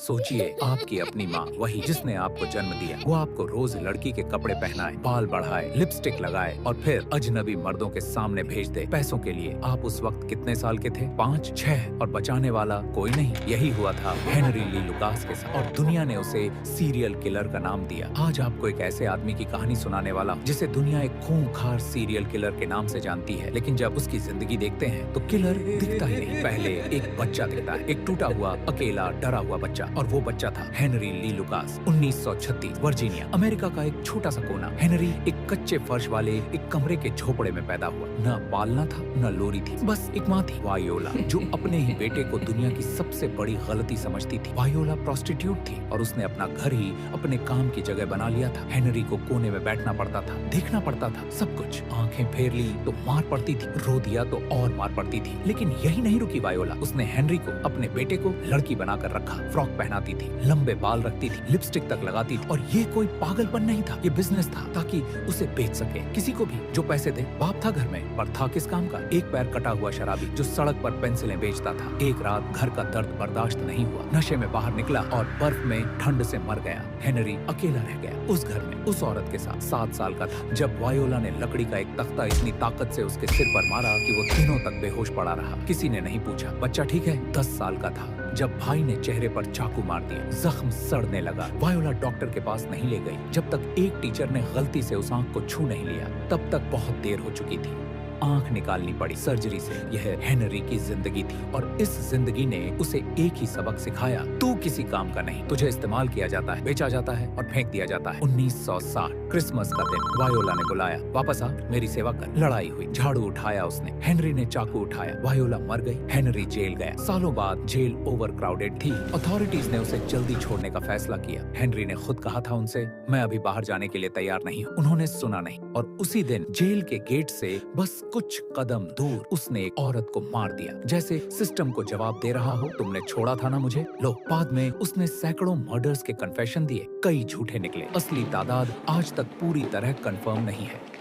सोचिए, आपकी अपनी माँ, वही जिसने आपको जन्म दिया, वो आपको रोज लड़की के कपड़े पहनाए, बाल बढ़ाए, लिपस्टिक लगाए और फिर अजनबी मर्दों के सामने भेज दे पैसों के लिए। आप उस वक्त कितने साल के थे? 5, 6 और बचाने वाला कोई नहीं। यही हुआ था हेनरी ली लुकास के साथ और दुनिया ने उसे सीरियल किलर का नाम दिया। आज आपको एक ऐसे आदमी की कहानी सुनाने वाला हूँ जिसे दुनिया एक खूंखार सीरियल किलर के नाम से जानती है, लेकिन जब उसकी जिंदगी देखते हैं तो किलर दिखता ही नहीं। पहले एक बच्चा दिखता है, एक टूटा हुआ, अकेला, डरा हुआ बच्चा, और वो बच्चा था हेनरी ली लुकास। 1936 वर्जीनिया, अमेरिका का एक छोटा सा कोना। हेनरी एक कच्चे फर्श वाले एक कमरे के झोपड़े में पैदा हुआ। न पालना था, न लोरी थी, बस एक माँ थी, वायोला, जो अपने ही बेटे को दुनिया की सबसे बड़ी गलती समझती थी। वायोला प्रोस्टिट्यूट थी और उसने अपना घर ही अपने काम की जगह बना लिया था। हेनरी को कोने में बैठना पड़ता था, देखना पड़ता था सब कुछ। आंखें फेर ली तो मार पड़ती थी, रो दिया तो और मार पड़ती थी। लेकिन यही नहीं रुकी वायोला, उसने हेनरी को, अपने बेटे को, लड़की बनाकर रखा। फ्रॉक पहनाती थी, लंबे बाल रखती थी, लिपस्टिक तक लगाती थी। और ये कोई पागलपन नहीं था, ये बिजनेस था, ताकि उसे बेच सके किसी को भी जो पैसे दे। बाप था घर में, पर था किस काम का? एक पैर कटा हुआ शराबी जो सड़क पर पेंसिलें बेचता था। एक रात घर का दर्द बर्दाश्त नहीं हुआ, नशे में बाहर निकला और बर्फ में ठंड से मर गया। हेनरी अकेला रह गया उस घर में, उस औरत के साथ। 7 साल का था जब वायोला ने लकड़ी का एक तख्ता इतनी ताकत से उसके सिर पर मारा कि वो दिनों तक बेहोश पड़ा रहा। किसी ने नहीं पूछा, बच्चा ठीक है? 10 साल का था जब भाई ने चेहरे पर चाकू मार दिया, जख्म सड़ने लगा। वायोला डॉक्टर के पास नहीं ले गई जब तक एक टीचर ने गलती से उस आंख को छू नहीं लिया। तब तक बहुत देर हो चुकी थी, आंख निकालनी पड़ी सर्जरी से। यह हेनरी की जिंदगी थी और इस जिंदगी ने उसे एक ही सबक सिखाया, तू किसी काम का नहीं, तुझे इस्तेमाल किया जाता है, बेचा जाता है और फेंक दिया जाता है। 1960 क्रिसमस का दिन, वायोला ने बुलाया, वापस आ, मेरी सेवा कर। लड़ाई हुई, झाड़ू उठाया उसने, हेनरी ने चाकू उठाया, वायोला मर गई, हेनरी जेल गया। सालों बाद जेल ओवर क्राउडेड थी। अथॉरिटीज ने उसे जल्दी छोड़ने का फैसला किया। हेनरी ने खुद कहा था उनसे, मैं अभी बाहर जाने के लिए तैयार नहीं हूँ। उन्होंने सुना नहीं और उसी दिन जेल के गेट से बस कुछ कदम दूर उसने एक औरत को मार दिया, जैसे सिस्टम को जवाब दे रहा हो, तुमने छोड़ा था ना मुझे, लो। बाद में उसने सैकड़ों मर्डर्स के कन्फेशन दिए, कई झूठे निकले, असली तादाद आज तक पूरी तरह कंफर्म नहीं है।